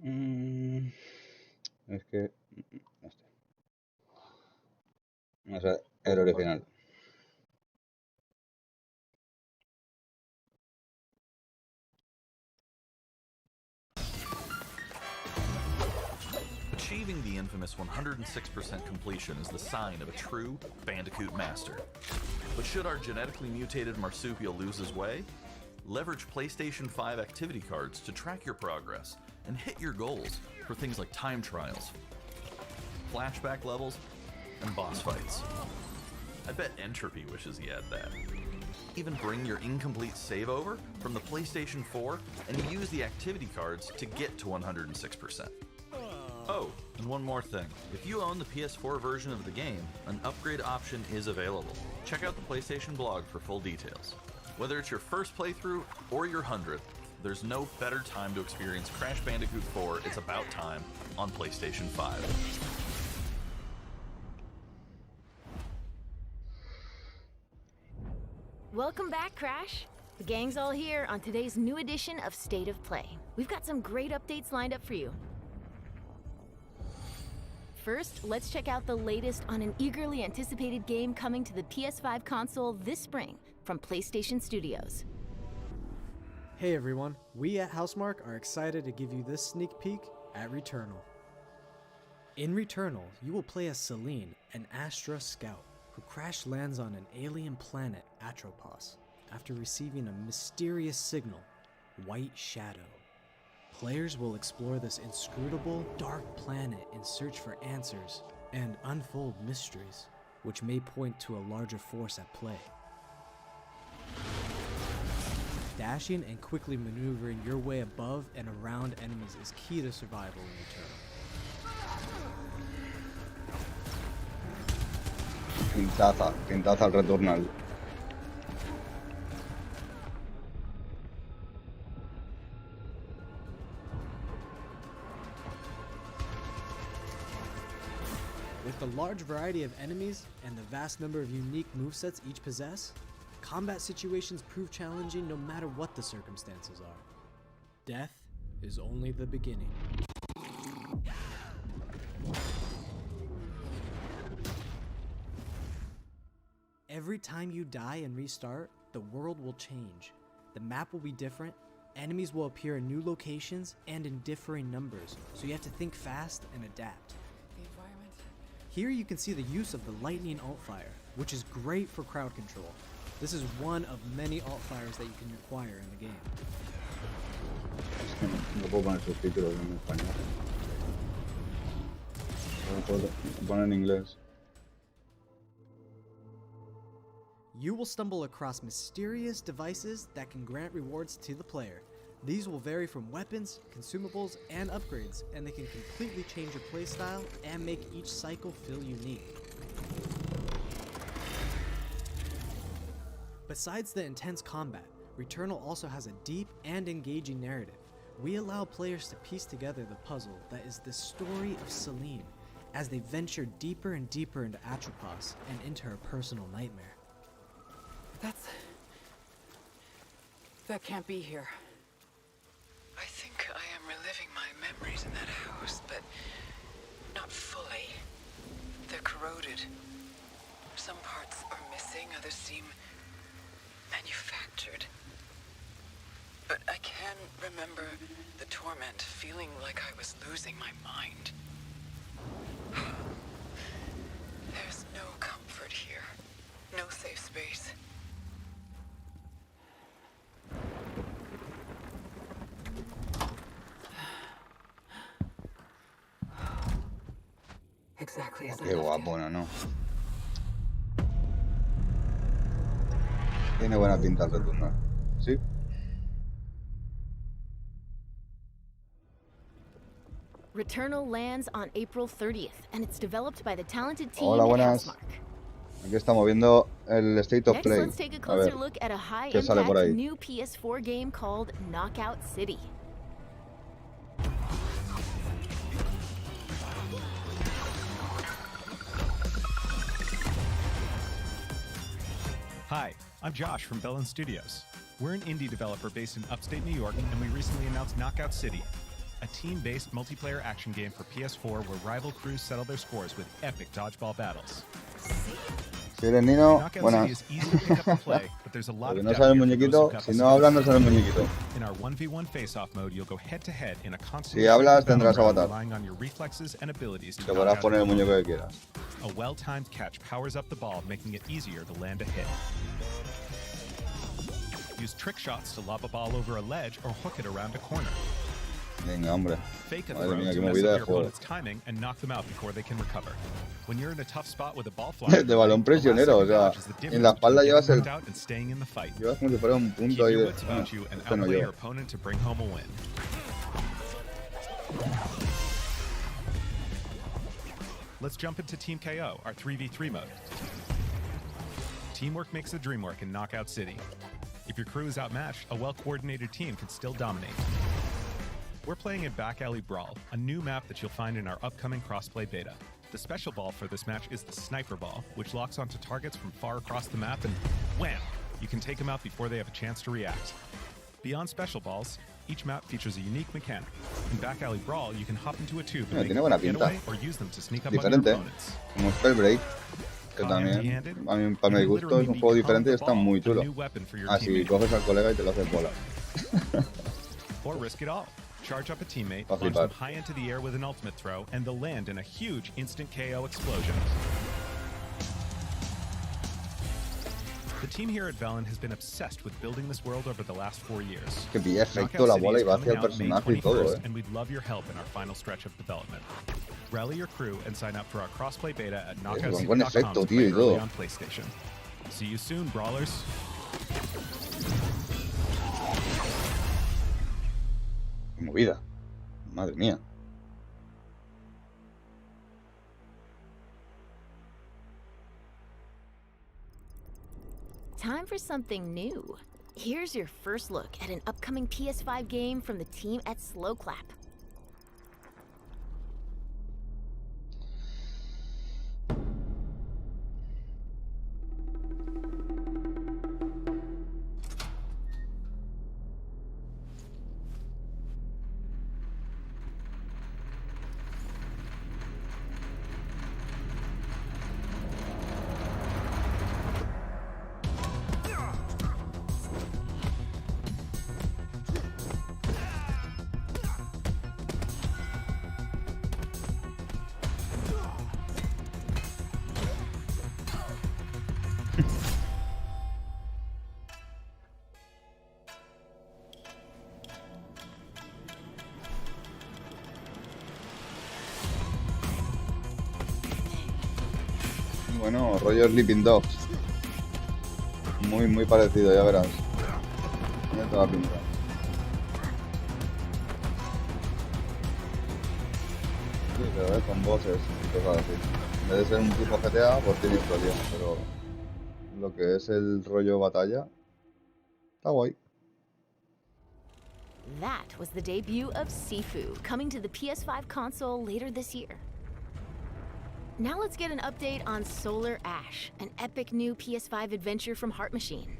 Mm, es que... No sé, el original. Achieving the infamous 106% completion is the sign of a true Bandicoot master. But should our genetically mutated marsupial lose his way? Leverage PlayStation 5 activity cards to track your progress and hit your goals for things like time trials, flashback levels, and boss fights. I bet Entropy wishes he had that. Even bring your incomplete save over from the PlayStation 4 and use the activity cards to get to 106%. Oh, and one more thing. If you own the PS4 version of the game, an upgrade option is available. Check out the PlayStation blog for full details. Whether it's your first playthrough or your 100th, there's no better time to experience Crash Bandicoot 4 It's About Time on PlayStation 5. Welcome back, Crash. The gang's all here on today's new edition of State of Play. We've got some great updates lined up for you. First, let's check out the latest on an eagerly anticipated game coming to the PS5 console this spring from PlayStation Studios. Hey everyone, we at Housemarque are excited to give you this sneak peek at Returnal. In Returnal, you will play as Celine, an Astra scout, who crash lands on an alien planet, Atropos, after receiving a mysterious signal, White Shadow. Players will explore this inscrutable, dark planet in search for answers and unfold mysteries, which may point to a larger force at play. Dashing and quickly maneuvering your way above and around enemies is key to survival in Returnal. Pintaza al Returnal. With the large variety of enemies and the vast number of unique movesets each possess, combat situations prove challenging no matter what the circumstances are. Death is only the beginning. Every time you die and restart, the world will change. The map will be different, enemies will appear in new locations and in differing numbers, so you have to think fast and adapt. Here you can see the use of the lightning alt-fire, which is great for crowd control. This is one of many alt-fires that you can acquire in the game. No puedo poner subtítulos en español. No puedo poner en inglés. You will stumble across mysterious devices that can grant rewards to the player. These will vary from weapons, consumables, and upgrades, and they can completely change your playstyle and make each cycle feel unique. Besides the intense combat, Returnal also has a deep and engaging narrative. We allow players to piece together the puzzle that is the story of Celine, as they venture deeper and deeper into Atropos and into her personal nightmare. That can't be here. I think I am reliving my memories in that house, but not fully. They're corroded. Some parts are missing, others seem manufactured. But I can remember the torment, feeling like I was losing my mind. There's no comfort here. No safe space. Exactly as I Qué left it. guapona, ¿no? Tiene buena pinta el Returnal. ¿Sí? Returnal lands on April 30th, and it's developed by the talented team Hola, at buenas. Housemarque. Aquí estamos viendo el State of Next, Play. let's take a A closer ver, look at a ¿qué sale por high-impact ahí? new PS4 game called Knockout City. Hi, I'm Josh from Bellin Studios. We're an indie developer based in upstate New York, and we recently announced Knockout City, a team-based multiplayer action game for PS4 where rival crews settle their scores with epic dodgeball battles. Si eres Nino, Knockout buenas. City is easy to pick up and play, but there's a lot Porque of no depth sale el here for those muñequito, who've got si the no hablas no skills. sale el muñequito. In our 1v1 face-off mode, you'll go head-to-head in a constant Si hablas, tendrás battle avatar. relying on your reflexes and abilities to Te knock podrás out poner el your muñeco opponent. que quieras. A well-timed catch powers up the ball, making it easier to land a hit. Use trick shots to lob a ball over a ledge or hook it around a corner. Venga, hombre. Fake a Madre throw mía, to qué mess movida up de your juego. opponent's timing and knock them out before they can recover. When you're in a tough spot with a ball flying, De balón prisionero, o sea, en la espalda llevas el... Llevas como si fuera un punto ahí de... Este no lleva. Let's jump into Team KO, our 3v3 mode. Teamwork makes the dream work in Knockout City. If your crew is outmatched, a well-coordinated team can still dominate. We're playing in Back Alley Brawl, a new map that you'll find in our upcoming crossplay beta. The special ball for this match is the Sniper Ball, which locks onto targets from far across the map and wham! You can take them out before they have a chance to react. Beyond special balls, each map features a unique mechanic. In Back Alley Brawl, you can hop into a tube and make Tiene buena a pinta. getaway or use them to sneak up on your Diferente. opponents. Como Spellbreak, que también, a mí, para mi gusto, es un juego diferente y está muy chulo. Así coges al colega y te lo haces bola. Or risk it all. Charge up a teammate, Va a launch flipar. them high into the air with an ultimate throw, and they'll land in a huge instant KO explosion. The team here at Velen has been obsessed with building this world over the last 4 years. Que pilla efecto Knockout la City bola is y va coming hacia el out May personaje y todo, 21st, and we'd love your help in our final stretch of development. Rally your crew and sign up for our crossplay beta at con buen efecto, knockoutscity.com to tío, play y early todo. on PlayStation. See you soon, Brawlers. Qué movida. Madre mía. Time for something new. Here's your first look at an upcoming PS5 game from the team at Slow Clap. Bueno, rollo Sleeping Dogs. Muy parecido, ya verás. Tiene toda la pinta. Sí, pero con bosses y cosas así. En vez de ser un tipo GTA, pues tiene historia, pero lo que es el rollo batalla, está guay. That was the debut of Sifu, coming to the PS5 console later this year. Now let's get an update on Solar Ash, an epic new PS5 adventure from Heart Machine.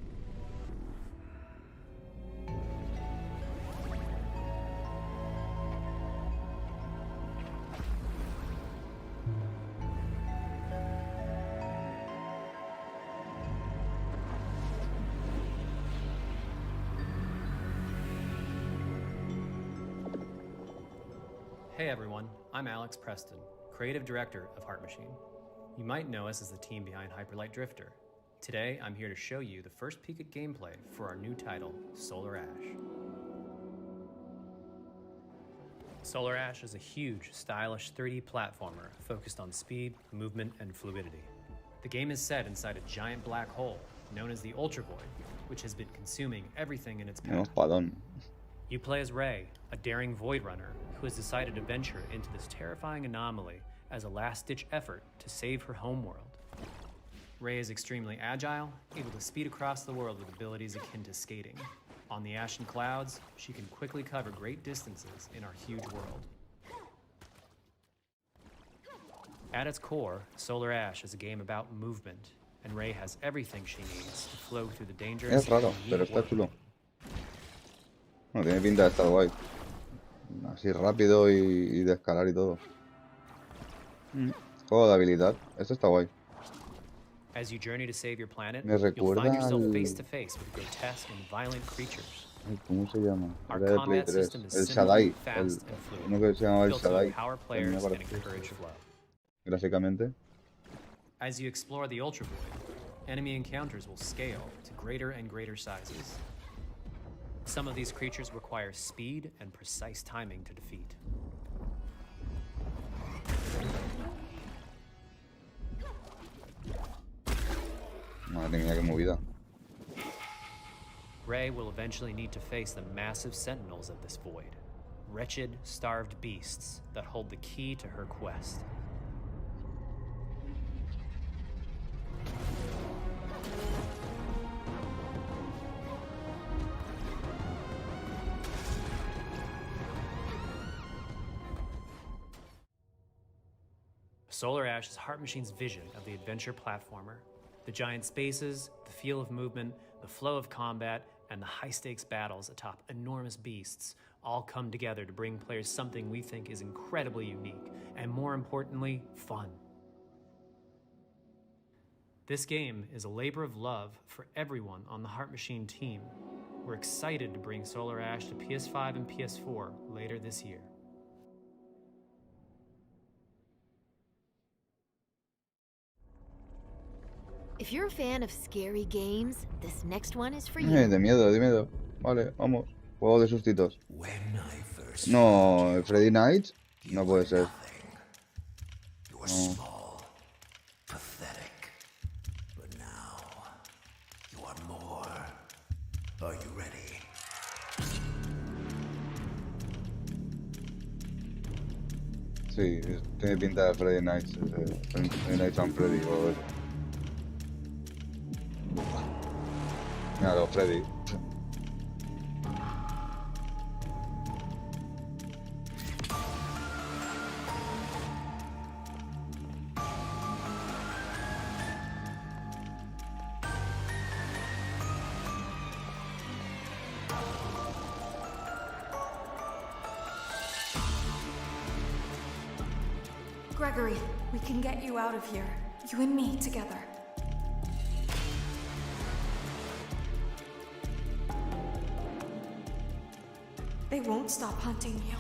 Hey everyone, I'm Alex Preston, Creative Director of Heart Machine. You might know us as the team behind Hyperlight Drifter. Today, I'm here to show you the first peek at gameplay for our new title, Solar Ash. Solar Ash is a huge, stylish 3D platformer focused on speed, movement, and fluidity. The game is set inside a giant black hole known as the Ultra Void, which has been consuming everything in its Un path. espadón. You play as Ray, a daring Void Runner who has decided to venture into this terrifying anomaly as a last-ditch effort to save her homeworld. Ray is extremely agile, able to speed across the world with abilities akin to skating. On the ashen clouds, she can quickly cover great distances in our huge world. At its core, Solar Ash is a game about movement, and Ray has everything she needs to flow through the dangerous Es raro, and pero unique está world. chulo. No, tiene pinta de estar guay. Así rápido y de escalar y todo. Juego de habilidad. Esto está guay. As you journey to save your planet, Me you'll recuerda find yourself al... face to face with grotesque and violent creatures. Ay, ¿cómo se llama? Our Era de Play combat 3. system is El simple, Shaddai. fast, and fluid, Uno que se llamaba el built to Shaddai. empower Tenía players and parecido. encourage flow. Gráficamente. As you explore the Ultra Void, enemy encounters will scale to greater and greater sizes. Some of these creatures require speed and precise timing to defeat. Madre mía, qué movida. Ray will eventually need to face the massive sentinels of this void. Wretched, starved beasts that hold the key to her quest. Solar Ash is Heart Machine's vision of the adventure platformer. The giant spaces, the feel of movement, the flow of combat, and the high-stakes battles atop enormous beasts all come together to bring players something we think is incredibly unique, and more importantly, fun. This game is a labor of love for everyone on the Heart Machine team. We're excited to bring Solar Ash to PS5 and PS4 later this year. If you're a fan of scary games, this next one is for you. De miedo, de miedo. Vale, vamos. Juego de sustitos. No, Freddy Nights. No puede ser. You're small, pathetic, but now you are more. Are you ready? Sí, tiene pinta de Freddy Nights. Freddy Nights and Freddy o eso. Claro, Freddy. Gregory, we can get you out of here. You and me together. They won't stop hunting you.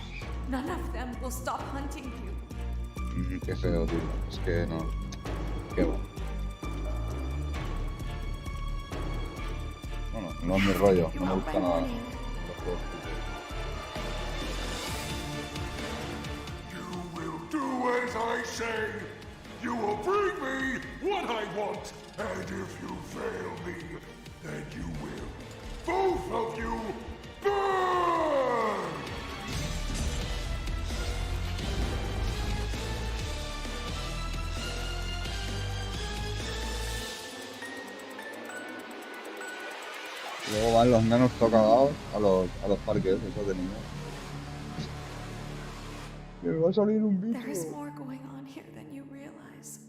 None of them will stop hunting you. Qué feo, tío. Es que no. Qué bueno. Bueno, no es mi rollo. No me gusta nada. Los juegos. You will do as I say. You will bring me what I want. And if you fail me, then you will. Both of you burn! Luego van los nanos tocados a los parques, esos de niños. Me va a salir un bicho. There is more going on here than you realize.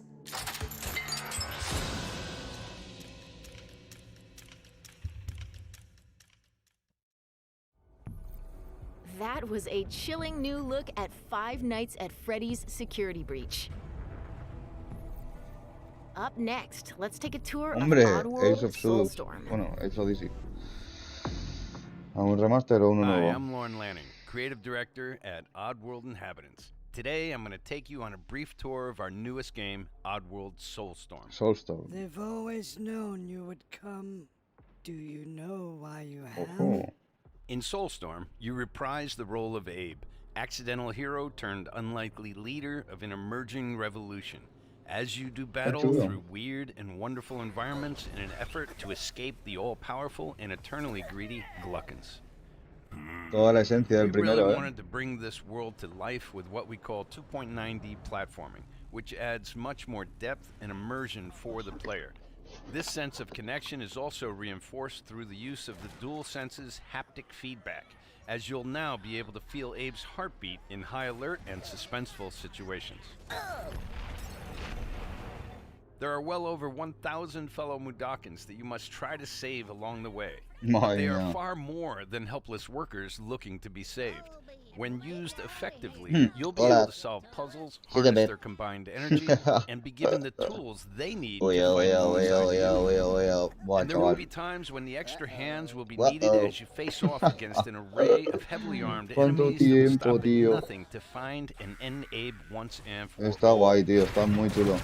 That was a chilling new look at Five Nights at Freddy's Security Breach. Up next, let's take a tour Hombre, of Oddworld Ace of Souls. Soulstorm. Bueno, Ace Odyssey. ¿A un remaster o uno Hi, nuevo? I'm Lauren Lanning, Creative Director at Oddworld Inhabitants. Today, I'm going to take you on a brief tour of our newest game, Oddworld Soulstorm. Soulstorm. They've always known you would come. Do you know why you have? Ojo. In Soulstorm, you reprise the role of Abe, accidental hero turned unlikely leader of an emerging revolution, as you do battle through weird and wonderful environments in an effort to escape the all-powerful and eternally greedy Gluckins. Toda la esencia del We primero, really wanted to bring this world to life with what we call 2.9D platforming, which adds much more depth and immersion for the player. This sense of connection is also reinforced through the use of the DualSense's haptic feedback, as you'll now be able to feel Abe's heartbeat in high alert and suspenseful situations. There are well over 1,000 fellow Mudokons that you must try to save along the way. Madre They are mía. far more than helpless workers looking to be saved. When used effectively, you'll be Hola. able to solve puzzles, Sí, harness bebé. their combined energy, and be given the tools they need to Oye, fight oye, oye, alongside oye, you. oye, oye. Buah, And there will chaval. be times when the extra hands will be Uh-oh. needed as you face off against an array of heavily armed Cuánto enemies that will tiempo, stop at tío. nothing to find and end Abe once and for Está all. guay, tío. Está muy chulo.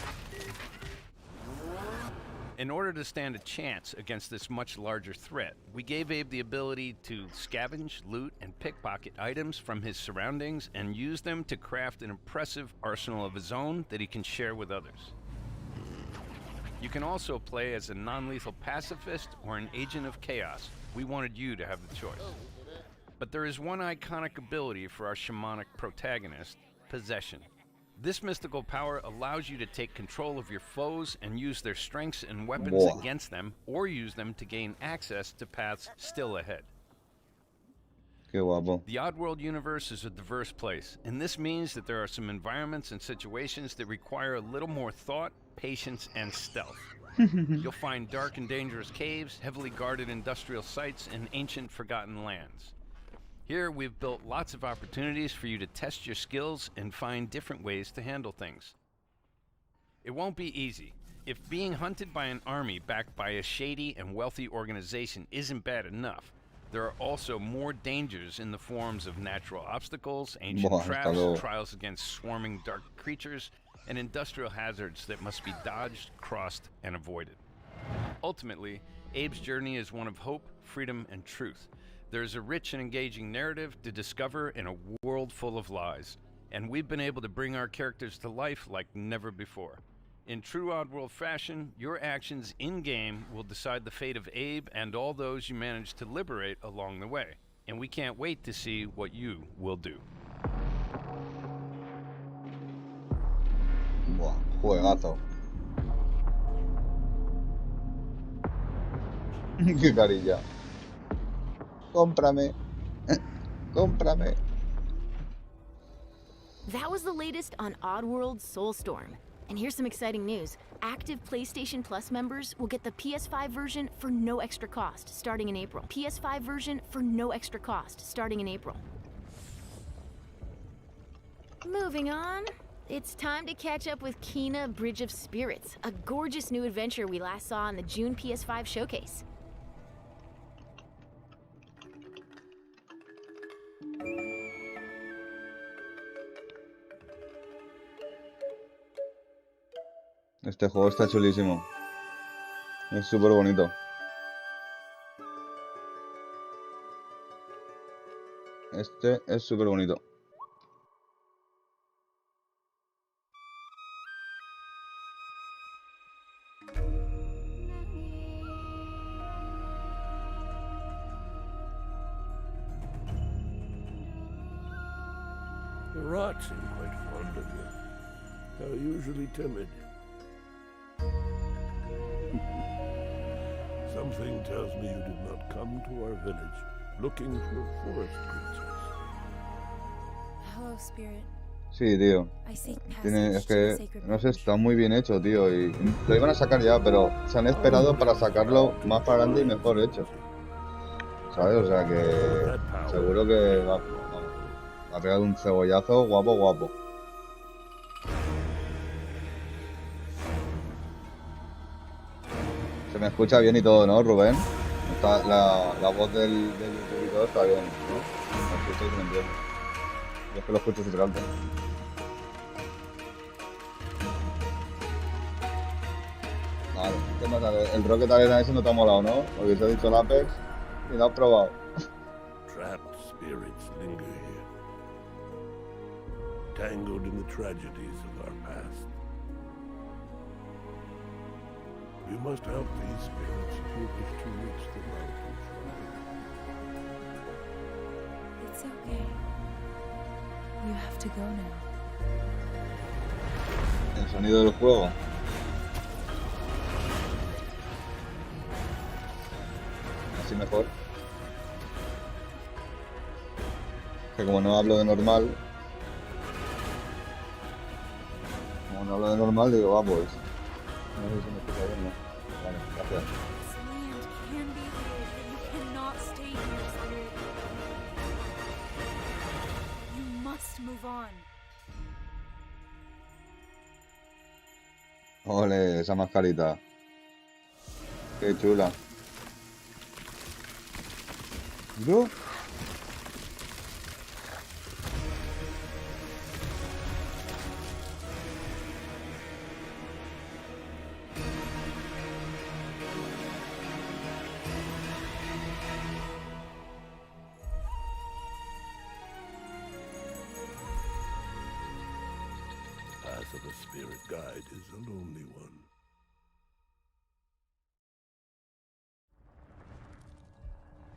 In order to stand a chance against this much larger threat, we gave Abe the ability to scavenge, loot, and pickpocket items from his surroundings and use them to craft an impressive arsenal of his own that he can share with others. You can also play as a non-lethal pacifist or an agent of chaos. We wanted you to have the choice. But there is one iconic ability for our shamanic protagonist, possession. This mystical power allows you to take control of your foes and use their strengths and weapons Whoa. against them, or use them to gain access to paths still ahead. Qué guapo. The Oddworld universe is a diverse place, and this means that there are some environments and situations that require a little more thought, patience, and stealth. You'll find dark and dangerous caves, heavily guarded industrial sites, and ancient forgotten lands. Here, we've built lots of opportunities for you to test your skills and find different ways to handle things. It won't be easy. If being hunted by an army backed by a shady and wealthy organization isn't bad enough, there are also more dangers in the forms of natural obstacles, ancient Buah, traps, hasta luego. trials against swarming dark creatures, and industrial hazards that must be dodged, crossed, and avoided. Ultimately, Abe's journey is one of hope, freedom, and truth. There's a rich and engaging narrative to discover in a world full of lies, and we've been able to bring our characters to life like never before. In true Oddworld fashion, your actions in-game will decide the fate of Abe and all those you manage to liberate along the way, and we can't wait to see what you will do. Buah, juegazo. Qué carilla. Cómprame. Cómprame. That was the latest on Oddworld Soulstorm. And here's some exciting news. Active PlayStation Plus members will get the PS5 version for no extra cost starting in April. PS5 version for no extra cost starting in April. Moving on. It's time to catch up with Kina Bridge of Spirits, a gorgeous new adventure we last saw in the June PS5 showcase. Este juego está chulísimo. Es súper bonito. Este es súper bonito. The rats seem quite fond of you. They're usually timid. Something tells me you did not come to our village looking for a forest princess. Hello, Spirit. Sí, tío. I seek Tiene, passage es to the que, sacred no sé, bridge. está muy bien hecho, tío. Y lo iban a sacar ya, pero se han esperado para sacarlo más para adelante y mejor hecho. ¿Sabes? O sea que seguro que va a pegar un cebollazo guapo, guapo. Se me escucha bien y todo, ¿no, Rubén? Está, la voz del YouTube y todo está bien, ¿no? Me escucho y se me entiende. Yo es que lo escucho súper alto. Vale, ¿qué más? El Rocket Arena ese no te ha molado, ¿no? Porque te ha dicho el Apex y lo has probado. Trapped spirits linger here, tangled in the tragedies of our past. You must help these spirits if you wish to reach the mountain shrine. It's okay. You have to go now. El sonido del juego. Así mejor. Que como no hablo de normal. Como no hablo de normal, digo, va pues. No sé si me escucha bien, ¿no? Vale, gracias. This land can be hid, but you cannot stay here, Spirit. You must move on. Ole, esa mascarita. Qué chula. ¿Yo? The path of a spirit guide is a lonely one.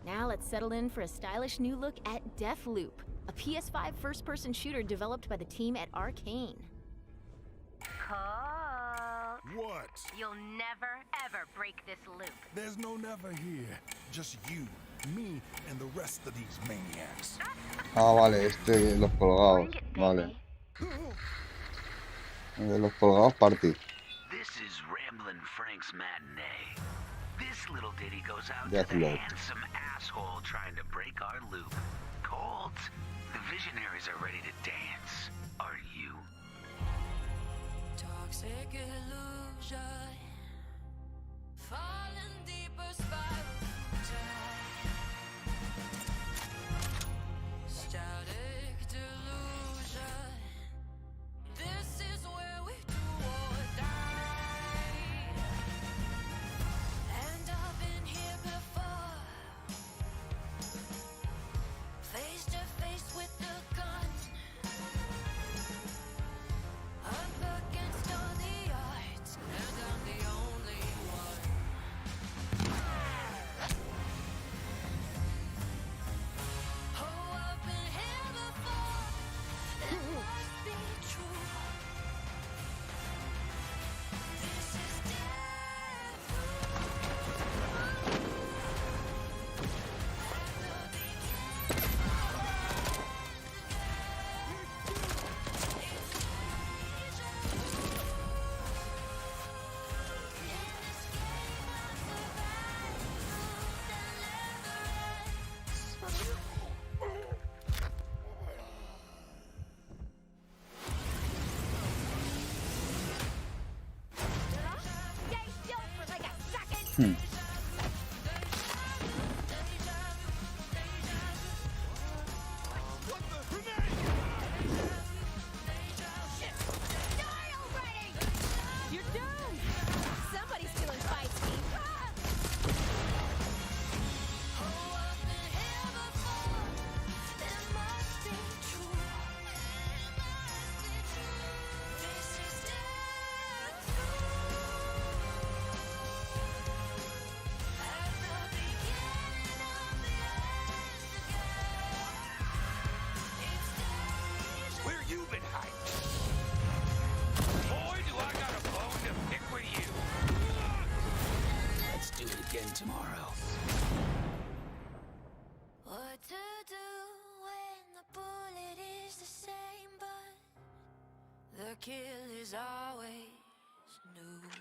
Now let's settle in for a stylish new look at Deathloop, a PS5 first-person shooter developed by the team at Arcane. Colt. What? You'll never, ever break this loop. There's no never here. Just you, me, and the rest of these maniacs. Ah, vale, los colgados. Vale. De los colgados party. This is Ramblin' Frank's matinee. This little ditty goes out to the Deathloop. handsome asshole trying to break our loop. Colt, the visionaries are ready to dance. Are you? Toxic illusion, falling deeper spiral down. Static delusion. This is where we do or die. And I've been here before, face to face with the gun. Up against all the odds, and I'm the only one. Oh, I've been here before, it must be true. This is Stay still for like a second. Die already! You're doomed! Somebody's feeling feisty. oh, I've been here before, it must be true. This is death. At the beginning of the end again. It's deja. Where you been hiding? Boy, do I got a bone to pick with you. Let's do it again tomorrow. What to do when the bullet is the same, but the kill is always new.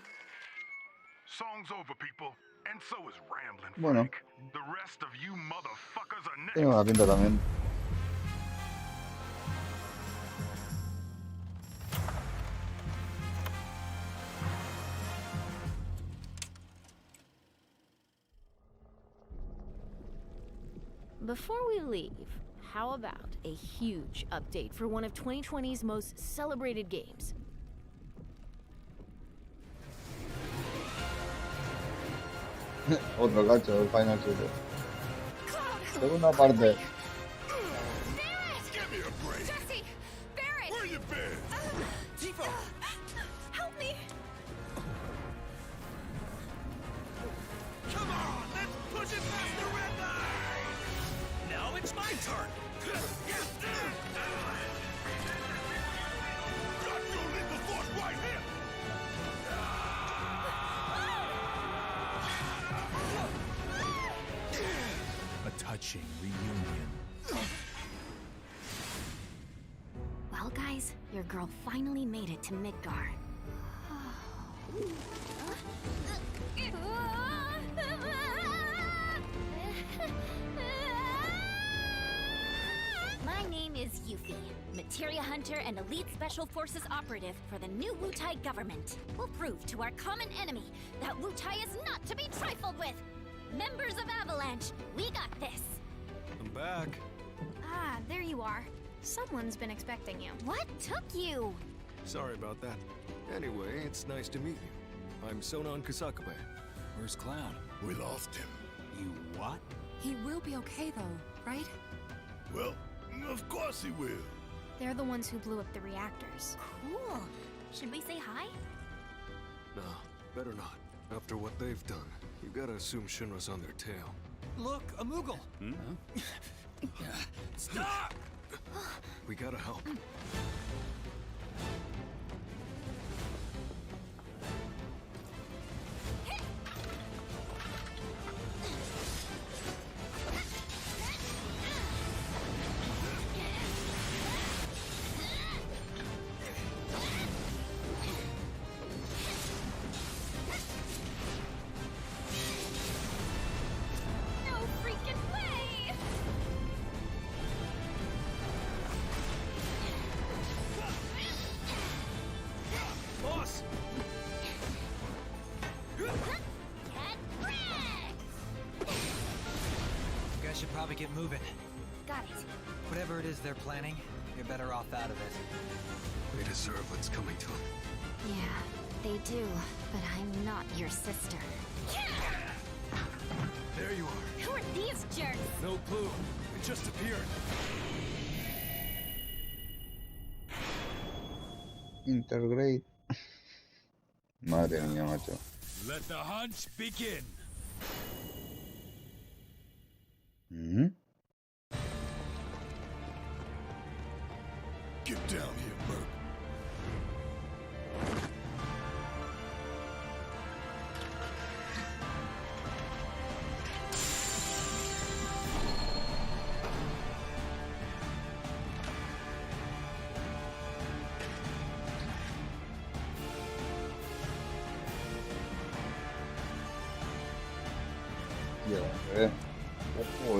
Song's over, people. And so is Ramblin' Bueno. Frank. The rest of you motherfuckers are next. Tiene buena pinta también. Before we leave, how about a huge update for one of 2020's most celebrated games? Otro cacho del Final 7. Segunda parte. Give me a break. Jesse! Barrett! Where you been? Tifa! Help me! Come on, let's push it past the red line. Now it's my turn. Got your lethal force right here. A touching reunion. Well, guys, your girl finally made it to Midgar. My name is Yuffie, Materia Hunter and Elite Special Forces Operative for the new Wutai government. We'll prove to our common enemy that Wutai is not to be trifled with. Members of Avalanche, we got this. I'm back. Ah, there you are. Someone's been expecting you. What took you? Sorry about that. Anyway, it's nice to meet you. I'm Sonon Kusakabe. Where's Cloud? We lost him. You what? He will be okay though, right? Well, of course he will. They're the ones who blew up the reactors. Cool. Should we say hi? Nah, better not. After what they've done, you gotta assume Shinra's on their tail. Look, a Moogle! Stop! We gotta help. No freaking way! Boss! Get wrecked! You guys should probably get moving. Got it. Whatever it is they're planning, you're better off out of it. They deserve what's coming to them. Yeah, they do, but I'm not your sister. There you are. Who are these jerks? No clue. It just appeared. Intergrade. Madre mía, macho. Let the hunch begin. ¿Mm? Get down here, Merc. Ya, ojo,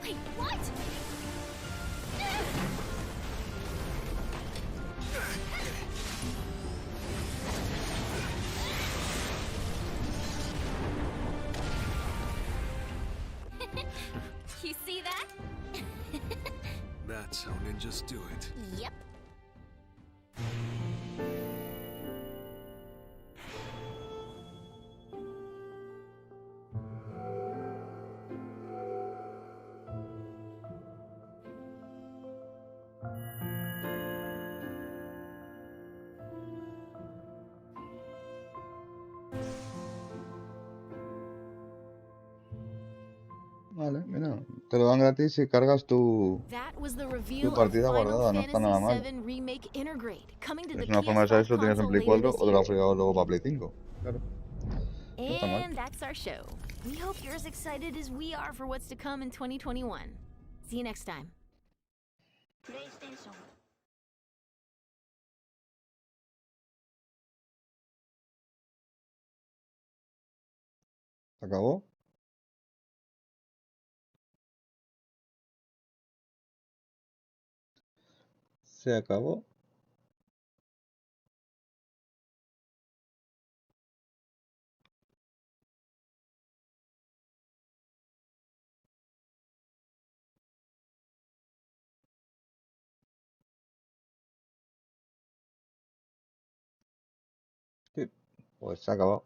Wait, what? You see that? That's how ninjas do it. Yep. Vale, mira, te lo dan gratis si cargas tu That was the review of partida Final guardada, no está nada mal. Fantasy VII Remake Intergrade, coming to the Es una forma de saber PS5 si lo tienes en console Play later 4 this o te lo has year. fregado luego para Play 5. Claro, no está mal. And that's our show. We hope you're as excited as we are for what's to come in 2021. See you next time. ¿Se acabó? ¿Se acabó? Sí, pues se acabó.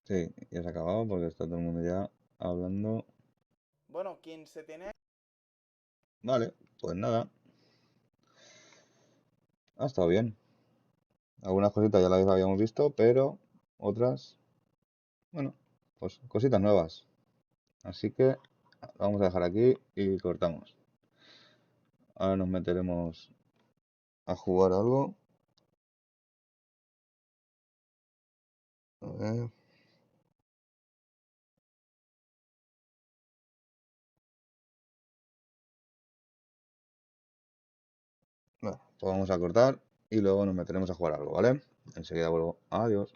Sí, ya se ha acabado porque está todo el mundo ya hablando. Bueno, ¿quién se tiene? Vale, pues nada. Ha estado bien. Algunas cositas ya las habíamos visto, pero otras, bueno, pues cositas nuevas. Así que lo vamos a dejar aquí y cortamos. Ahora nos meteremos a jugar algo. A ver. Bueno, pues vamos a cortar y luego nos meteremos a jugar algo, ¿vale? Enseguida vuelvo. Adiós.